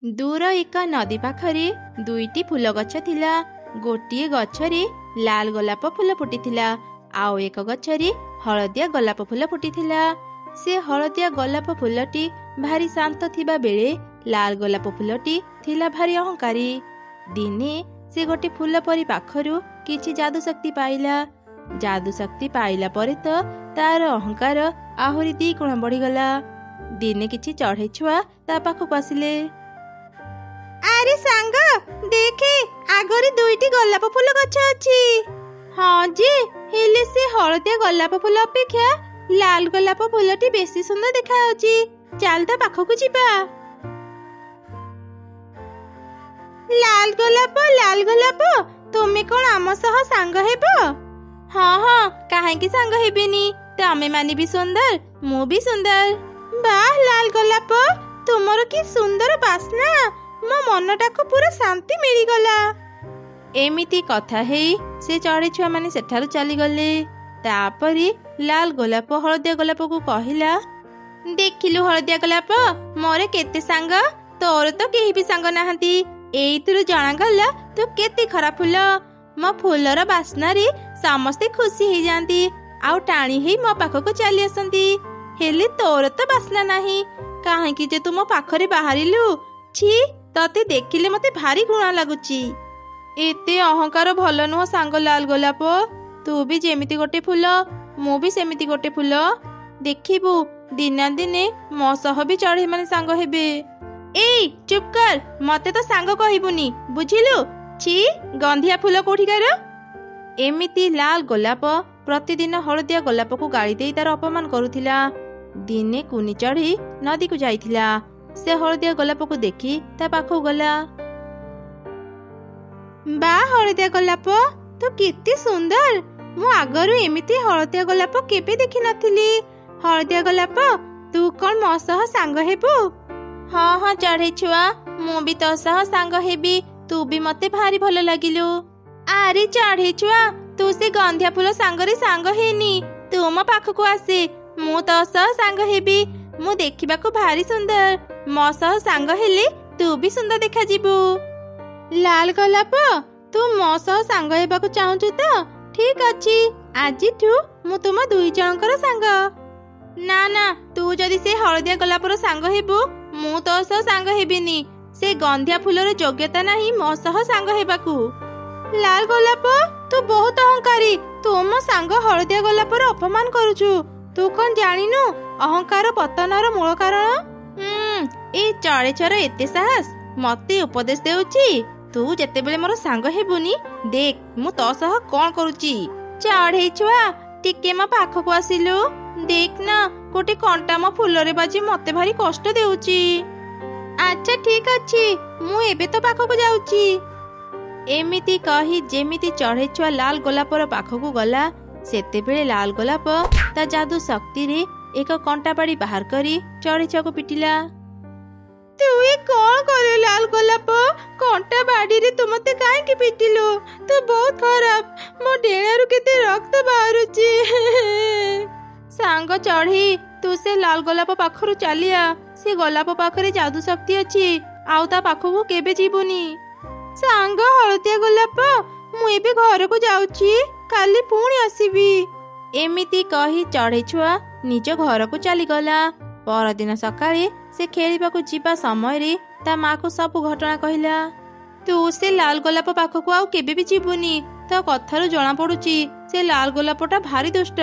दूर एक नदी पाखरे दुईटी फूल गछ थिला। गोटिए गछरे लाल गोलाप फूल फुटिथिला, आउ एक गछरे हलदिया गोलाप फूल फुटिथिला। से हलदिया गोलाप फूलटी भारी शांत थिबा बेले लाल गोलाप फूलटी थिला भारी अहंकारी। दिने से गोटे फूल परी पाखरु किछि जादू शक्ति पाइला। जादू शक्ति पाइला परे तो तार अहंकार आहुरी 2 गुण बढ़ीगला। दिने किछि चढ़ई छुआ ता पाखକୁ आसिले। अरे सांग देखे, आगरे 2टी गोलाप फूल गछ अछि। हाँ जी, हेले से हलदिया गोलाप फूल अपेक्षा लाल गोलाप फूलटी बेसी सुंदर देखा होची। चल ता पाखକୁ जिबा। लाल गोलाप तुमे कोन आम सह सांग हेबो? हाँ हाँ, काहेकि सांग हेबिनी, तमे माने भी सुंदर, मु भी सुंदर। वाह लाल गोलाप, तुमर कि सुंदर बास्ना, मो मनटा को पूरा शांति मिली गला। एमिति कथा हेई से चढ़ई छुआ माने सेठारु चली गले। तापरी लाल गोलाप हलदिया गोलाप को कहिला, देखिलु हलदिया गोलाप, मोरे केते सांग, तोर तो केही भी सांग नाहंती। एइतरु जणा गला तू केते खरा फूल। मो फूलर बास्ना रे समस्ते खुशी हे जांती, आउ टाणी हेई मो पाखको चली आसंती। हेले तोर तो बास्ना नाही, काहेकि जे तू मो पाखरे बाहरिलु। छी, तते देखिले मते भारी घृणा लागुची। एते अहंकार भल नुह सांग लाल गोलाप। तू भी जेमिति गोटे फूल, मु भी सेमिति गोटे फूल। देखिबु दिना दिने मो सह भी चढ़ई माने सांग हेबे। ए चुप कर, मते तो सांग कहिबुनी, बुझिलु? छी, गंधिया फूल कोठिकार। एमिति लाल गोलाप प्रतिदिन हलदिया गोलाप को गाड़ी देई तार अपमान करुथिला। दिने कुनी चढ़ी नदी को जाइथिला। से हलदिया गोलाप को देखी ता पाखो गला। बा हलदिया गोलाप, तू केते सुंदर, मु आगरु एमिति हलदिया गोलाप केबे देखि नथिली। हलदिया गोलाप, तू कोन मो सह सांग हेबु? हाँ हाँ चढ़ई छुआ, मु भी तो सह सांग हेबी, तू भी मते भारी भल लागिलु। अरे चढ़ई छुआ, तू से गंधिया फूल सांगरे सांग हेनी, तू मो पाखको आसे, मु तो सह सांग हेबी। मु देखिबा को भारी सुंदर, मो सह सांग हेले तू भी सुंदर देखा जिबु। लाल गोलाप, तू मो सह सांग हेबा को चाहूचु तो ठीक अछि, आजिठु मु तुम 2 जनकर सांग। ना ना, तू जदि से हलदिया गोलापर सांग हेबु, मु तो सह सांग हेबिनी। से गंधिया फूलर योग्यता नाही मो सह सांग हेबाकू। लाल गोलाप, तू बहुत अहंकारी, तू मो सांग हलदिया गोलापर अपमान करूछु। तू कौन जानिनु अहंकार पतनर मूल कारण? ए चढ़े चर एते साहस, मते उपदेश देउची। तू जेतेबेले मोर सांग हेबुनी, देख मु तो सह कोन करूची। चढ़े छुआ, टिके मो पाखको आसिलु, देख ना कोटे कंटा मो फूलरे बाजी मते भारी कष्ट देउची। अच्छा ठीक अछि, मु एबे तो पाखको जाउची। एमिति कही जेमिति चढ़ई छुआ लाल गोलापर पाखको गला, सेतेबेले लाल गोलाप ता जादू शक्ति रे एक कंटा बाड़ी बाहर करी चढ़ई छुआ को पिटिला। तू ए कोन करे लाल गोलाप, कंटा बाड़ी रे तू मते काहे के पिटिलु? तू बहुत खराब, मो डेणारु केते रक्त बाहरुची। सांग चढ़ी, तू से लाल गोलाप पाखरु चलिया, से गोलाप पाखरे जादू शक्ति अछि, आउ ता पाखको केबे जीबुनी। सांग हलदिया गोलाप, मु एबे घर को जाउची, काली पुणी आसीबी। एमिति कही चढ़ई छुआ निज घर को चली गला। परदिन सकाळे से खेलिबा को जीवा समय रे ता माँ को सब घटना कहिला। तू से लाल गोलाप पाखको आउ केबे भी जीबुनी, तो कथारु जणा पडुची से लाल गोलापटा भारी दुष्ट।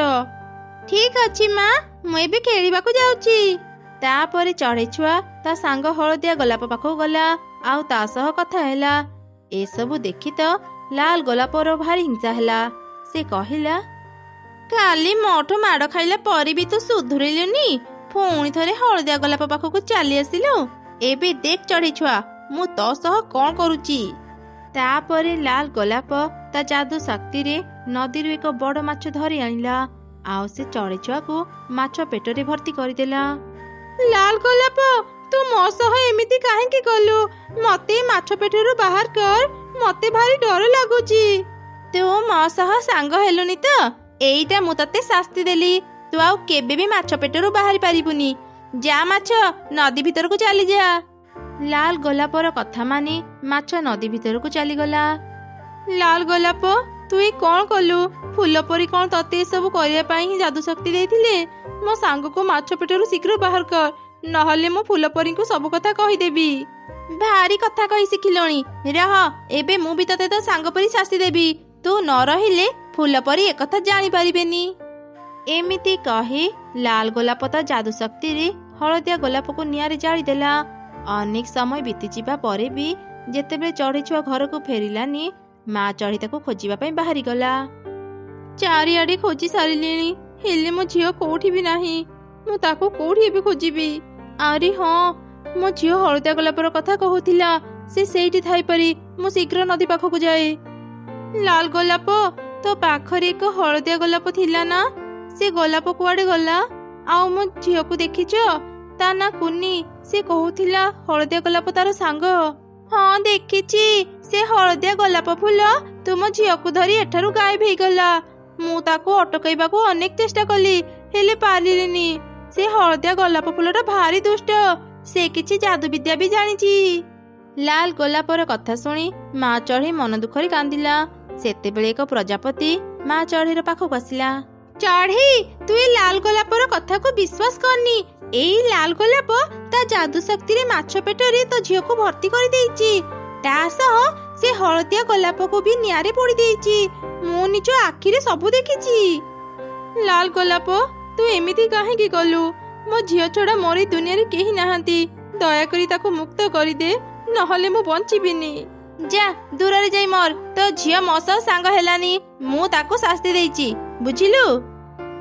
ठीक अछि माँ, मु एबे खेलिबा को जाउची। तापरे चढ़ई छुआ ता सांग हलदिया गोलाप पाखको गला, आउ ता सह कथा हैला। ए सबु देखि तो लाल गोलापर भारी हिंसा हैला। से कहिला, काली मोठो माड़ खाइला परी भी तू सुधुरिलुनी, पुणी थरे हलदिया गोलाप पाखको चली आसिलु। एबे देख चढ़ई छुआ, मु तो सह कोन करूची। तापरे लाल गोलाप ता जादू शक्ति रे नदीरु एक बड़ माछ धरी आनिला, आउ से चढ़ई छुआ को माछ पेटरे भर्ती करिदेला। लाल गोलाप, तू मो सह एमिति काहे के कलु? मते माछ पेटरु बाहर कर, मते भारी डर लागुची। तू मो सह सांग हेलुनी तो एइटा मु तते शास्ति देली, तू आउ केबे भी माछ पेटरु बाहरी पारिबुनी। जा माछ, नदी भीतर को चली जा। ଲାଲ ଗୋଲାପର କଥା ମାନି ମାଛ ନଦୀ ଭିତରକୁ ଚାଲିଗଲା। ଲାଲ ଗୋଲାପ, ତୁ କଣ କଲୁ? ଫୁଲ ପରି କଣ ତତେ ଏସବୁ କରିବା ପାଇଁ ହିଁ ଯାଦୁ ଶକ୍ତି ଦେଇଥିଲେ? ମୋ ସାଙ୍ଗକୁ ମାଛ ପେଟରୁ ଶୀଘ୍ର ବାହାର କର, ନହେଲେ ମୁଁ ଫୁଲ ପରୀଙ୍କୁ ସବୁ କଥା କହିଦେବି। ଭାରି କଥା କହି ଶିଖିଲଣି, ରହ ଏବେ ମୁଁ ବି ତତେ ତୋ ସାଙ୍ଗ ପରି ଶାସ୍ତି ଦେବି। ତୁ ନ ରହିଲେ ଫୁଲ ପରି ଏକଥା ଜାଣିପାରିବେନି। ଏମିତି କହି ଲାଲ ଗୋଲାପ ତା ଯାଦୁ ଶକ୍ତିରେ ହଳଦିଆ ଗୋଲାପକୁ ନିଆଁରେ ଜାଳିଦେଲା। ଅନେକ ସମୟ ବିତିଯିବା ପରେ ବି ଯେତେବେଳେ ଚଢ଼େଇ ଛୁଆ ଘରକୁ ଫେରିଲାନି, ମା ଚଢ଼େଇ ତାକୁ ଖୋଜିବା ପାଇଁ ବାହାରିଗଲା। ଚାରିଆଡେ ଖୋଜି ସାରିଲିଣି, ହେଲେ ମୋ ଝିଅ କୋଉଠି ବି ନାହିଁ। ମୁଁ ତାକୁ କୋଉଠି ଏବେ ଖୋଜିବି? ଆରେ ହଁ, ମୋ ଝିଅ ହଳଦିଆ ଗୋଲାପର କଥା କହୁଥିଲା, ସେ ସେଇଠି ଥାଇପାରେ। ମୁଁ ଶୀଘ୍ର ନଦୀ ପାଖକୁ ଯାଏ। ଲାଲ ଗୋଲାପ, ତୋ ପାଖରେ ଏକ ହଳଦିଆ ଗୋଲାପ ଥିଲା ନା? ସେ ଗୋଲାପ କୁଆଡେ ଗଲା? ଆଉ ମୋ ଝିଅକୁ ଦେଖିଛ? ତା ନା କୁନି। ସେ କହୁଥିଲା ହଳଦିଆ ଗୋଲାପ ତାର ସାଙ୍ଗ। ହଁ ଦେଖିଛି, ସେ ହଳଦିଆ ଗୋଲାପ ଫୁଲ ତୁମ ଝିଅକୁ ଧରି ଏଠାରୁ ଗାୟବ ହେଇଗଲା। ମୁଁ ତାକୁ ଅଟକାଇବାକୁ ଅନେକ ଚେଷ୍ଟା କଲି, ହେଲେ ପାରିଲିନି। ସେ ହଳଦିଆ ଗୋଲାପ ଫୁଲଟା ଭାରି ଦୁଷ୍ଟ, ସେ କିଛି ଯାଦୁ ବିଦ୍ୟା ବି ଜାଣିଛି। ଲାଲ ଗୋଲାପର କଥା ଶୁଣି ମା ଚଢ଼େଇ ମନ ଦୁଃଖରେ କାନ୍ଦିଲା। ସେତେବେଳେ ଏକ ପ୍ରଜାପତି ମା ଚଢ଼େଇର ପାଖକୁ ଆସିଲା। ଚଢ଼େଇ, ତୁ ଏ ଲାଲ ଗୋଲାପର କଥାକୁ ବିଶ୍ୱାସ କରନି। ଏଇ ଲାଲ ଗୋଲାପ ତା ଯାଦୁ ଶକ୍ତିରେ ମାଛ ପେଟରେ ତୋ ଝିଅକୁ ଭର୍ତ୍ତି କରିଦେଇଛି। ତା ସହ ସେ ହଳଦିଆ ଗୋଲାପକୁ ବି ନିଆଁରେ ପୋଡ଼ି ଦେଇଛି। ମୁଁ ନିଜ ଆଖିରେ ସବୁ ଦେଖିଛି। ଲାଲ ଗୋଲାପ, ତୁ ଏମିତି କାହିଁକି କଲୁ? ମୋ ଝିଅ ଛଡା ମୋର ଏ ଦୁନିଆରେ କେହି ନାହାନ୍ତି। ଦୟାକରି ତାକୁ ମୁକ୍ତ କରିଦେ, ନହେଲେ ମୁଁ ବଞ୍ଚିବିନି। ଯା ଦୂରରେ ଯାଇ ମର। ତୋ ଝିଅ ମୋ ସହ ସାଙ୍ଗ ହେଲାନି, ମୁଁ ତାକୁ ଶାସ୍ତି ଦେଇଛି, ବୁଝିଲୁ?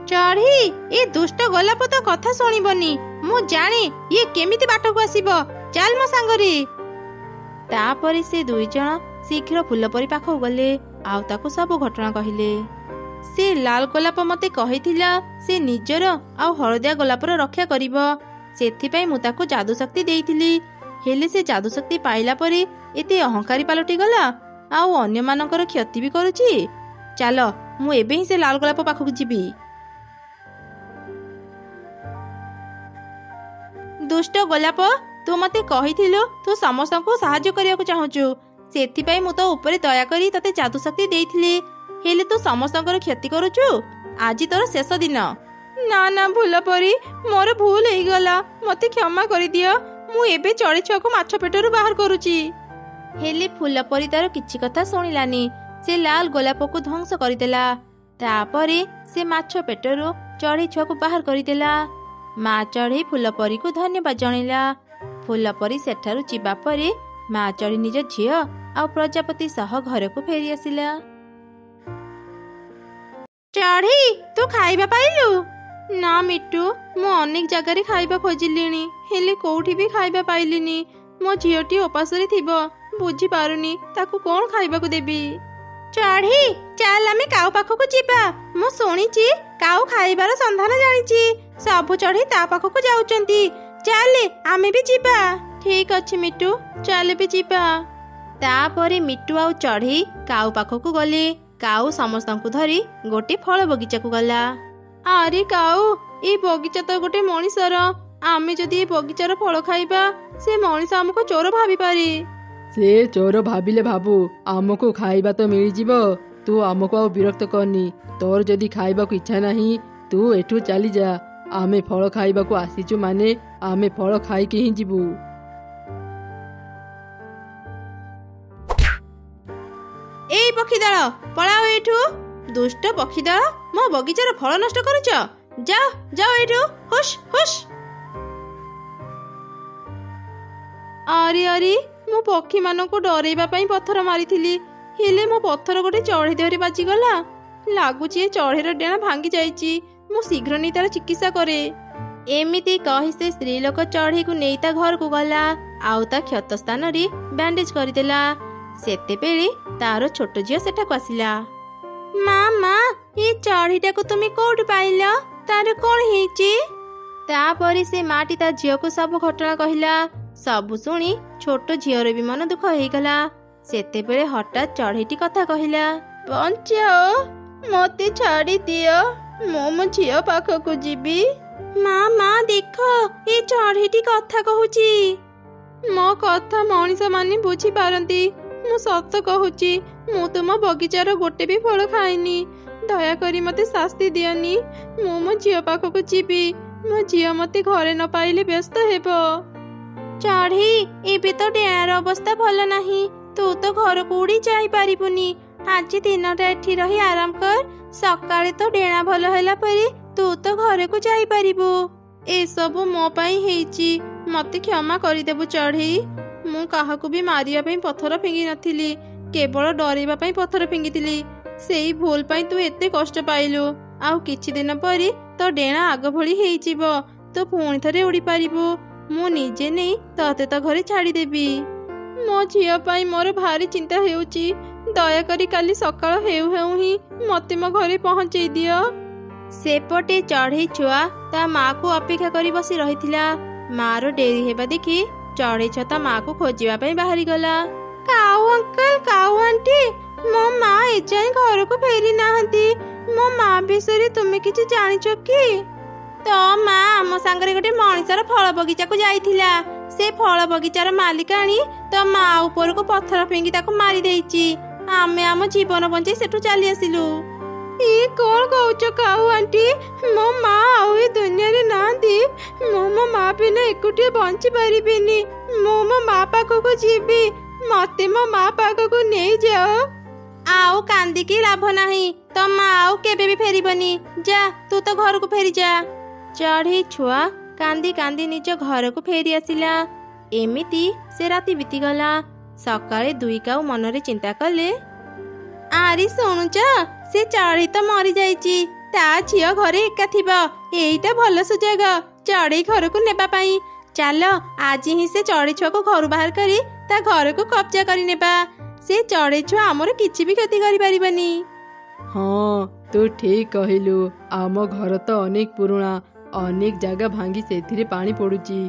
ଚଢ଼େଇ, ଏ ଦୁଷ୍ଟ ଗୋଲାପ ତ କଥା ଶୁଣିବନି। ମୁଁ ଜାଣେ ଇଏ କେମିତି ବାଟକୁ ଆସିବ। ଚାଲ ମୋ ସାଙ୍ଗରେ। ତାପରେ ସେ ଦୁଇ ଜଣ ଶୀଘ୍ର ଫୁଲ ପରି ପାଖକୁ ଗଲେ, ଆଉ ତାକୁ ସବୁ ଘଟଣା କହିଲେ। ସେ ଲାଲ ଗୋଲାପ ମତେ କହିଥିଲା ସେ ନିଜର ଆଉ ହଳଦିଆ ଗୋଲାପର ରକ୍ଷା କରିବ, ସେଥିପାଇଁ ମୁଁ ତାକୁ ଯାଦୁ ଶକ୍ତି ଦେଇଥିଲି। ହେଲେ ସେ ଯାଦୁ ଶକ୍ତି ପାଇଲା ପରେ ଏତେ ଅହଙ୍କାରୀ ପାଲଟି ଗଲା, ଆଉ ଅନ୍ୟମାନଙ୍କର କ୍ଷତି ବି କରୁଛି। ଚାଲ, ମୁଁ ଏବେ ହିଁ ସେ ଲାଲ ଗୋଲାପ ପାଖକୁ ଯିବି। ଦୁଷ୍ଟ ଗୋଲାପ, ତୁ ମତେ କହିଥିଲୁ ତୁ ସମସ୍ତଙ୍କୁ ସାହାଯ୍ୟ କରିବାକୁ ଚାହୁଁଛୁ, ସେଥିପାଇଁ ମୁଁ ତୋ ଉପରେ ଦୟାକରି ତତେ ଯାଦୁ ଶକ୍ତି ଦେଇଥିଲି। ହେଲେ ତୁ ସମସ୍ତଙ୍କର କ୍ଷତି କରୁଛୁ। ଆଜି ତୋର ଶେଷ ଦିନ। ନା ନା ଭୁଲ ପରି, ମୋର ଭୁଲ ହେଇଗଲା, ମତେ କ୍ଷମା କରିଦିଅ। ମୁଁ ଏବେ ଚଢ଼େଇ ଛୁଆକୁ ମାଛ ପେଟରୁ ବାହାର କରୁଛି। ହେଲେ ଫୁଲ ପରି ତାର କିଛି କଥା ଶୁଣିଲାନି। ସେ ଲାଲ ଗୋଲାପକୁ ଧ୍ୱଂସ କରିଦେଲା। ତାପରେ ସେ ମାଛ ପେଟରୁ ଚଢ଼େଇ ଛୁଆକୁ ବାହାର କରିଦେଲା। ମା ଚଢ଼େଇ ଫୁଲ ପରୀକୁ ଧନ୍ୟବାଦ ଜଣେଇଲା। ଫୁଲ ପରି ସେଠାରୁ ଯିବା ପରେ ମା ଚଢ଼େଇ ନିଜ ଝିଅ ଆଉ ପ୍ରଜାପତି ସହ ଘରକୁ ଫେରି ଆସିଲା। ଚଢ଼େଇ, ତୁ ଖାଇବା ପାଇଲୁ? ନା ମିଟୁ, ମୁଁ ଅନେକ ଜାଗାରେ ଖାଇବା ଖୋଜିଲିଣି, ହେଲେ କୋଉଠି ବି ଖାଇବା ପାଇଲିନି। ମୋ ଝିଅଟି ଉପାସରେ ଥିବ, ବୁଝିପାରୁନି ତାକୁ କଣ ଖାଇବାକୁ ଦେବି। ଚଢ଼େଇ, ଚାଲ ଆମେ କାଉ ପାଖକୁ ଯିବା। ମୁଁ ଶୁଣିଛି କାଉ ଖାଇବାର ସନ୍ଧାନ ଜାଣିଛି। ସବୁ ଚଢ଼େଇ ତା ପାଖକୁ ଯାଉଛନ୍ତି। ଚାଲେ ଆମେ ବି ଯିବା। ଠିକ ଅଛି ମିଟୁ, ଚାଲେ ବି ଯିବା। ତାପରେ ମିଟୁ ଆଉ ଚଢ଼େଇ କାଉ ପାଖକୁ ଗଲେ। କାଉ ସମସ୍ତଙ୍କୁ ଧରି ଗୋଟେ ଫଳ ବଗିଚାକୁ ଗଲା। ଆରେ କାଉ, ଏଇ ବଗିଚା ତ ଗୋଟେ ମଣିଷର। ଆମେ ଯଦି ଏ ବଗିଚାର ଫଳ ଖାଇବା, ସେ ମଣିଷ ଆମକୁ ଚୋର ଭାବିପାରେ। ସେ ଚୋର ଭାବିଲେ ଭାବୁ, ଆମକୁ ଖାଇବା ତ ମିଳିଯିବ। ତୁ ଆମକୁ ଆଉ ବିରକ୍ତ କରନି। ତୋର ଯଦି ଖାଇବାକୁ ଇଚ୍ଛା ନାହିଁ, ତୁ ଏଠୁ ଚାଲିଯା। ଆମେ ଫଳ ଖାଇବାକୁ ଆସିଛୁ ମାନେ ଆମେ ଫଳ ଖାଇକି ହିଁ ଯିବୁ। ଏଇ ପକ୍ଷୀ ଦଳ, ପଳାଅ ଏଠୁ। ଦୁଷ୍ଟ ପକ୍ଷୀ ଦଳ, ମୋ ବଗିଚାର ଫଳ ନଷ୍ଟ କରୁଛ। ଯାଅ ଯାଅ ଏଠୁ, ହୁସ୍ ହୁସ୍। ଆରେ ଆରେ, ମୁଁ ପକ୍ଷୀମାନଙ୍କୁ ଡରେଇବା ପାଇଁ ପଥର ମାରିଥିଲି, ହେଲେ ମୋ ପଥର ଗୋଟେ ଚଢ଼େଇ ଦେହରେ ବାଜିଗଲା। ଲାଗୁଛି ଏ ଚଢ଼େଇର ଡେଣା ଭାଙ୍ଗି ଯାଇଛି। ମୁଁ ଶୀଘ୍ର ନେଇ ତାର ଚିକିତ୍ସା କରେ। ଏମିତି କହି ସେ ସ୍ତ୍ରୀ ଲୋକ ଚଢ଼େଇକୁ ନେଇ ତା ଘରକୁ ଗଲା, ଆଉ ତା କ୍ଷତ ସ୍ଥାନରେ ବ୍ୟାଣ୍ଡେଜ କରିଦେଲା। ସେତେବେଳେ ତାର ଛୋଟ ଝିଅ ସେଠାକୁ ଆସିଲା। ମା, ଏ ଚଢ଼େଇଟାକୁ ତୁମେ କୋଉଠୁ ପାଇଲ? ତାର କଣ ହେଇଛି? ତାପରେ ସେ ମାଟି ତା ଝିଅକୁ ସବୁ ଘଟଣା କହିଲା। ସବୁ ଶୁଣି ଛୋଟ ଝିଅର ବି ମନ ଦୁଃଖ ହେଇଗଲା। ସେତେବେଳେ ହଠାତ୍ ଚଢ଼େଇଟି କଥା କହିଲା, ବଞ୍ଚାଅ, ମତେ ଛାଡ଼ି ଦିଅ, ମୁଁ ମୋ ଝିଅ ପାଖକୁ ଯିବି। ମା ଦେଖ, ଏ ଚଢ଼େଇଟି କଥା କହୁଛି। ମୋ କଥା ମଣିଷ ମାନେ ବୁଝିପାରନ୍ତି। ମୁଁ ସତ କହୁଛି, ମୁଁ ତୁମ ବଗିଚାର ଗୋଟେ ବି ଫଳ ଖାଇନି। ଦୟାକରି ମୋତେ ଶାସ୍ତି ଦିଅନି। ମୁଁ ମୋ ଝିଅ ପାଖକୁ ଯିବି। ମୋ ଝିଅ ମୋତେ ଘରେ ନ ପାଇଲେ ବ୍ୟସ୍ତ ହେବ। ଚଢ଼େଇ, ଏବେ ତ ଡେଣାର ଅବସ୍ଥା ଭଲ ନାହିଁ। ତୁ ତ ଘରକୁ ଉଡ଼ି ଯାଇପାରିବୁନି। ଆଜି ଦିନଟା ଏଠି ରହି ଆରାମ କର। ସକାଳେ ତ ଡେଣା ଭଲ ହେଲା ପରେ ତୁ ତ ଘରକୁ ଯାଇପାରିବୁ। ଏସବୁ ମୋ ପାଇଁ ହେଇଛି। ମୋତେ କ୍ଷମା କରିଦେବୁ ଚଢ଼େଇ। ମୁଁ କାହାକୁ ବି ମାରିବା ପାଇଁ ପଥର ଫିଙ୍ଗି ନଥିଲି, କେବଳ ଡରେଇବା ପାଇଁ ପଥର ଫିଙ୍ଗିଥିଲି। ସେଇ ଭୁଲ ପାଇଁ ତୁ ଏତେ କଷ୍ଟ ପାଇଲୁ। ଆଉ କିଛି ଦିନ ପରେ ତୋ ଡେଣା ଆଗ ଭଳି ହେଇଯିବ। ତୁ ପୁଣି ଥରେ ଉଡ଼ିପାରିବୁ। ମୁଁ ନିଜେ ନେଇ ତତେ ତ ଘରେ ଛାଡ଼ିଦେବି। ମୋ ଝିଅ ପାଇଁ ମୋର ଭାରି ଚିନ୍ତା ହେଉଛି। ଦୟାକରି କାଲି ସକାଳ ହେଉ ହେଉ ହିଁ ମୋତେ ମୋ ଘରେ ପହଞ୍ଚେଇ ଦିଅ। ସେପଟେ ଚଢ଼େଇ ଛୁଆ ତା ମାକୁ ଅପେକ୍ଷା କରି ବସି ରହିଥିଲା। ମାର ଡେରି ହେବା ଦେଖି ଚଢ଼େଇ ଛୁଆ ତା ମାକୁ ଖୋଜିବା ପାଇଁ ବାହାରିଗଲା। କାଉ ଅଙ୍କଲ, କାଉ ଆଣ୍ଟି, ମୋ ମା ଏଯାଏଁ ଘରକୁ ଫେରି ନାହାନ୍ତି। ମୋ ମା ବିଷୟରେ ତୁମେ କିଛି ଜାଣିଛ କି? ତୋ ମା ଆମ ସାଙ୍ଗରେ ଗୋଟେ ମଣିଷର ଫଳ ବଗିଚାକୁ ଯାଇଥିଲା। ସେ ଫଳ ବଗିଚାର ମାଲିକାଣୀ ତୋ ମା ଉପରକୁ ପଥର ଫିଙ୍ଗି ତାକୁ ମାରି ଦେଇଛି। ଆମେ ଆମ ଜୀବନ ବଞ୍ଚେଇ ସେଠୁ ଚାଲି ଆସିଲୁ। ଏ କଣ କହୁଛ କାଉ ଆଣ୍ଟି? ମୋ ମା ଆଉ ଏ ଦୁନିଆରେ ନାହାନ୍ତି। ମୁଁ ମୋ ମା ବିନା ଏକୁଟିଆ ବଞ୍ଚି ପାରିବିନି। ମୁଁ ମୋ ମା ପାଖକୁ ଯିବି। ମତେ ମୋ ମା ପାଖକୁ ନେଇଯାଅ। ଆଉ କାନ୍ଦିକି ଲାଭ ନାହିଁ। ତୋ ମା ଆଉ କେବେ ବି ଫେରିବନି। ଯା, ତୁ ତ ଘରକୁ ଫେରିଯା। ଚଢ଼େଇ ଛୁଆ କାନ୍ଦି କାନ୍ଦି ନିଜ ଘରକୁ ଫେରି ଆସିଲା। ଏମିତି ସେ ରାତି ବିତିଗଲା। ସକାଳେ ଦୁଇ କାଉ ମନରେ ଚିନ୍ତା କଲେ, ଆରେ ଶୁଣୁଛ, ସେ ଚଢ଼େଇ ତ ମରିଯାଇଛି। ତା ଝିଅ ଘରେ ଏକା ଥିବ। ଏଇଟା ଭଲ ସୁଯୋଗ ଚଢ଼େଇ ଘରକୁ ନେବା ପାଇଁ। ଚାଲ ଆଜି ହିଁ ସେ ଚଢ଼େଇ ଛୁଆକୁ ଘରୁ ବାହାର କରି ତା ଘରକୁ କବ୍ଜା କରି ନେବା। ସେ ଚଢ଼େଇ ଛୁଆ ଆମର କିଛି ବି କ୍ଷତି କରିପାରିବନି। ହଁ, ତୁ ଠିକ କହିଲୁ। ଆମ ଘର ତ ଅନେକ ପୁରୁଣା। ଅନେକ ଜାଗା ଭାଙ୍ଗି ସେଥିରେ ପାଣି ପଡୁଛି।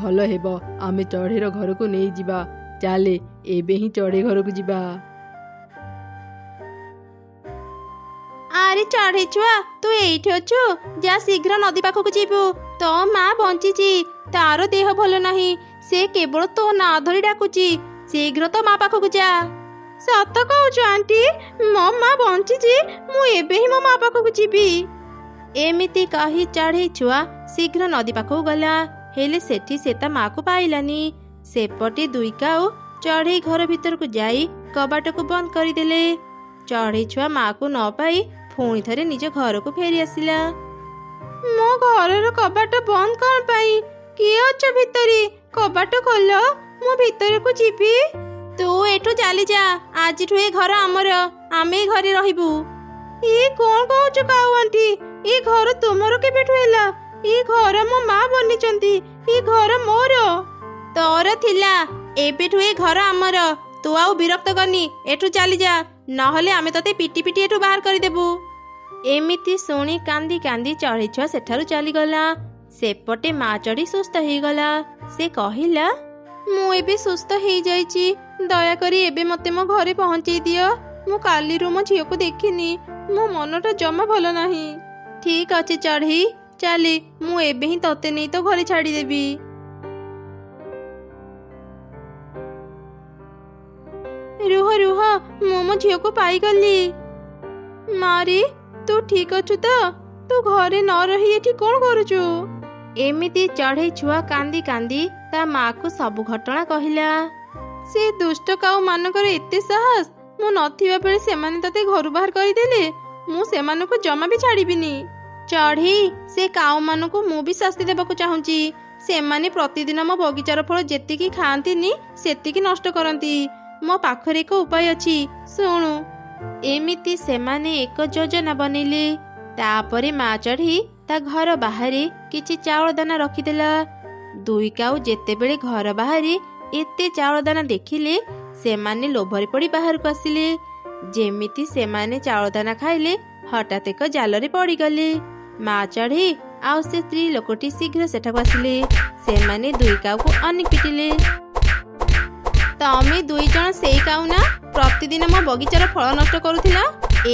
ଭଲ ହେବ ଆମେ ଚଢ଼େଇର ଘରକୁ ନେଇଯିବା। ଚାଲେ ଏବେ ହିଁ ଚଢ଼େଇ ଘରକୁ ଯିବା। ଆରେ ଚଢ଼େଇ ଛୁଆ, ତୁ ଏଇଠି ଅଛୁ? ଯା ଶୀଘ୍ର ନଦୀ ପାଖକୁ ଯିବୁ। ତୋ ମା ବଞ୍ଚିଛି। ତାର ଦେହ ଭଲ ନାହିଁ। ସେ କେବଳ ତୋ ନାଁ ଧରି ଡାକୁଛି। ଶୀଘ୍ର ତୋ ମା ପାଖକୁ ଯା। ସତ କହୁଛୁ ଆଣ୍ଟି? ମୋ ମା ବଞ୍ଚିଛି। ମୁଁ ଏବେ ହିଁ ମୋ ମା ପାଖକୁ ଯିବି। ଏମିତି କହି ଚଢ଼େଇ ଛୁଆ ଶୀଘ୍ର ନଦୀ ପାଖକୁ ଗଲା। ହେଲେ ସେଠି ସେ ତା ମାକୁ ପାଇଲାନି। ସେପଟେ ଦୁଇ କାଉ ଚଢ଼େଇ ଘର ଭିତରକୁ ଯାଇ କବାଟକୁ ବନ୍ଦ କରିଦେଲେ। ଚଢ଼େଇ ଛୁଆ ମାକୁ ନ ପାଇ ପୁଣି ଥରେ ନିଜ ଘରକୁ ଫେରି ଆସିଲା। ମୋ ଘରର କବାଟ ବନ୍ଦ କଣ ପାଇଁ? କିଏ ଅଛ ଭିତରେ? କବାଟ ଖୋଲ, ମୁଁ ଭିତରକୁ ଯିବି। ତୁ ଏଠୁ ଚାଲିଯା। ଆଜିଠୁ ଏ ଘର ଆମର। ଆମେ ଏ ଘରେ ରହିବୁ। ଏ କଣ କହୁଛୁ କାଉ ଆଣ୍ଟି? ଏ ଘର ତୁମର କେବେଠୁ ହେଲା? ଏ ଘର ମୋ ମା ବନେଇଛନ୍ତି। ଏ ଘର ମୋର। ତୋର ଥିଲା। ଏବେଠୁ ଏ ଘର ଆମର। ତୁ ଆଉ ବିରକ୍ତ କରନି। ଏଠୁ ଚାଲିଯା, ନହେଲେ ଆମେ ତତେ ପିଟି ପିଟି ଏଠୁ ବାହାର କରିଦେବୁ। ଏମିତି ଶୁଣି କାନ୍ଦି କାନ୍ଦି ଚଢ଼େଇ ଛୁଆ ସେଠାରୁ ଚାଲିଗଲା। ସେପଟେ ମା ଚଢ଼େଇ ସୁସ୍ଥ ହେଇଗଲା। ସେ କହିଲା, ମୁଁ ଏବେ ସୁସ୍ଥ ହେଇଯାଇଛି। ଦୟାକରି ଏବେ ମତେ ମୋ ଘରେ ପହଞ୍ଚେଇ ଦିଅ। ମୁଁ କାଲିରୁ ମୋ ଝିଅକୁ ଦେଖିନି। ମୋ ମନଟା ଜମା ଭଲ ନାହିଁ। ଠିକ ଅଛି ଚଢ଼େଇ, ଚାଲେ ମୁଁ ଏବେ ହିଁ ତତେ ନେଇ ତ ଘରେ ଛାଡ଼ିଦେବି। ରୁହ ରୁହ, ମୁଁ ମୋ ଝିଅକୁ ପାଇଗଲି। ମାରି, ତୁ ଠିକ ଅଛୁ ତ? ତୁ ଘରେ ନ ରହି ଏଠି କଣ କରୁଛୁ? ଏମିତି ଚଢ଼େଇ ଛୁଆ କାନ୍ଦି କାନ୍ଦି ତା ମାକୁ ସବୁ ଘଟଣା କହିଲା। ସେ ଦୁଷ୍ଟ କାଉ ମାନଙ୍କର ଏତେ ସାହସ! ମୁଁ ନଥିବା ବେଳେ ସେମାନେ ତତେ ଘରୁ ବାହାର କରିଦେଲେ। ମୁଁ ସେମାନଙ୍କୁ ଜମା ବି ଛାଡ଼ିବିନି। ଚଢ଼େଇ, ସେ କାଉ ମାନଙ୍କୁ ମୁଁ ବି ଶାସ୍ତି ଦେବାକୁ ଚାହୁଁଛି। ସେମାନେ ପ୍ରତିଦିନ ମୋ ବଗିଚାର ଫଳ ଯେତିକି ଖାଆନ୍ତିନି ସେତିକି ନଷ୍ଟ କରନ୍ତି। ମୋ ପାଖରେ ଏକ ଉପାୟ ଅଛି, ଶୁଣୁ। ଏମିତି ସେମାନେ ଏକ ଯୋଜନା ବନେଇଲେ। ତାପରେ ମା ଚଢ଼େଇ ତା ଘର ବାହାରେ କିଛି ଚାଉଳ ଦାନା ରଖିଦେଲା। ଦୁଇ କାଉ ଯେତେବେଳେ ଘର ବାହାରେ ଏତେ ଚାଉଳ ଦାନା ଦେଖିଲେ, ସେମାନେ ଲୋଭରେ ପଡ଼ି ବାହାରକୁ ଆସିଲେ। ଯେମିତି ସେମାନେ ଚାଉଳ ଦାନା ଖାଇଲେ, ହଠାତ୍ ଏକ ଜାଲରେ ପଡ଼ିଗଲେ। ମା ଚଢ଼େଇ ଆଉ ସେ ସ୍ତ୍ରୀ ଲୋକଟି ଶୀଘ୍ର ସେଠାକୁ ଆସିଲେ। ସେମାନେ ଦୁଇ କାଉକୁ ଅନେକ ପିଟିଲେ। ତମେ ଦୁଇ ଜଣ ସେଇ କାଉ ନା ପ୍ରତିଦିନ ମୋ ବଗିଚାର ଫଳ ନଷ୍ଟ କରୁଥିଲ?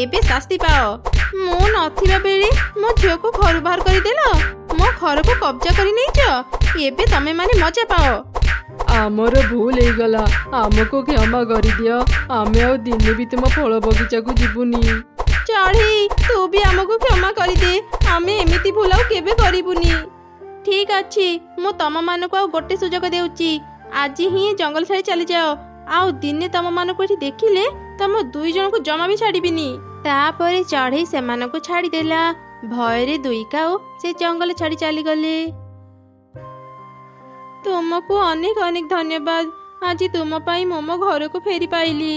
ଏବେ ଶାସ୍ତି ପାଅ। ମୁଁ ନଥିବା ବେଳେ ମୋ ଝିଅକୁ ଘରୁ ବାହାର କରିଦେଲ। ମୋ ଘରକୁ କବ୍ଜା କରି ନେଇଛ। ଏବେ ତମେ ମାନେ ମଜା ପାଅ। ଆମର ଭୁଲ ହେଇଗଲା, ଆମକୁ କ୍ଷମା କରିଦିଅ। ଆମେ ଆଉ ଦିନେ ବି ତୁମ ଫଳ ବଗିଚାକୁ ଯିବୁନି। ଚଢ଼େଇ ତୁ ବି ଆମକୁ କ୍ଷମା କରିଦେ, ଆମେ ଏମିତି ଭୁଲ ଆଉ କେବେ କରିବୁନି। ଠିକ ଅଛି, ମୁଁ ତମମାନଙ୍କୁ ଆଉ ଗୋଟେ ସୁଯୋଗ ଦେଉଛି। ଆଜି ହିଁ ଜଙ୍ଗଲ ଛାଡ଼ି ଚାଲିଯାଅ, ଆଉ ଦିନେ ତମମାନଙ୍କୁ ଏଠି ଦେଖିଲେ ତମ 2 ଜଣଙ୍କୁ ଜମା ବି ଛାଡ଼ିବିନି। ତାପରେ ଚଢ଼େଇ ସେମାନଙ୍କୁ ଛାଡ଼ିଦେଲା। ଭୟରେ 2 କାଉ ସେ ଜଙ୍ଗଲ ଛାଡ଼ି ଚାଲିଗଲେ। ତୁମକୁ ଅନେକ ଅନେକ ଧନ୍ୟବାଦ। ଆଜି ତୁମ ପାଇଁ ମୁଁ ମୋ ଘରକୁ ଫେରି ପାଇଲି।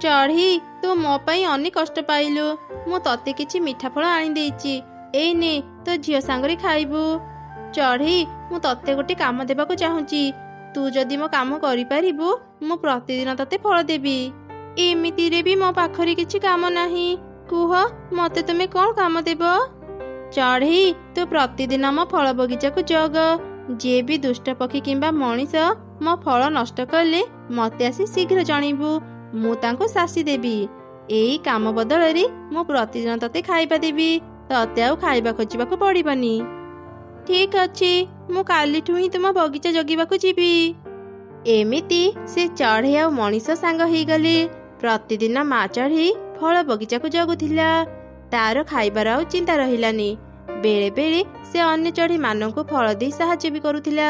ଚଢ଼େଇ ତୁ ମୋ ପାଇଁ ଅନେକ କଷ୍ଟ ପାଇଲୁ। ମୁଁ ତତେ କିଛି ମିଠା ଫଳ ଆଣିଦେଇଛି, ଏଇ ନେ ତୋ ଝିଅ ସାଙ୍ଗରେ ଖାଇବୁ। ଚଢ଼େଇ ମୁଁ ତତେ ଗୋଟେ କାମ ଦେବାକୁ ଚାହୁଁଛି। ତୁ ଯଦି ମୋ କାମ କରିପାରିବୁ, ମୁଁ ପ୍ରତିଦିନ ତତେ ଫଳ ଦେବି। ଏମିତିରେ ବି ମୋ ପାଖରେ କିଛି କାମ ନାହିଁ। କୁହ ମତେ ତୁମେ କ'ଣ କାମ ଦେବ? ଚଢ଼େଇ ତୁ ପ୍ରତିଦିନ ମୋ ଫଳ ବଗିଚାକୁ ଜଗ। ଯିଏ ବି ଦୁଷ୍ଟ ପକ୍ଷୀ କିମ୍ବା ମଣିଷ ମୋ ଫଳ ନଷ୍ଟ କଲେ ମତେ ଆସି ଶୀଘ୍ର ଜଣେଇବୁ, ମୁଁ ତାଙ୍କୁ ଶାସ୍ତି ଦେବି। ଏଇ କାମ ବଦଳରେ ମୁଁ ପ୍ରତିଦିନ ତତେ ଖାଇବା ଦେବି, ତତେ ଆଉ ଖାଇବା ଖୋଜିବାକୁ ପଡ଼ିବନି। ଠିକ ଅଛି, ମୁଁ କାଲିଠୁ ହିଁ ତୁମ ବଗିଚା ଜଗିବାକୁ ଯିବି। ଏମିତି ସେ ଚଢ଼େଇ ଆଉ ମଣିଷ ସାଙ୍ଗ ହେଇଗଲେ। ପ୍ରତିଦିନ ମା ଚଢ଼େଇ ଫଳ ବଗିଚାକୁ ଜଗୁଥିଲା। ତାର ଖାଇବାର ଆଉ ଚିନ୍ତା ରହିଲାନି। ବେଳେ ବେଳେ ସେ ଅନ୍ୟ ଚଢ଼େଇ ମାନଙ୍କୁ ଫଳ ଦେଇ ସାହାଯ୍ୟ ବି କରୁଥିଲା।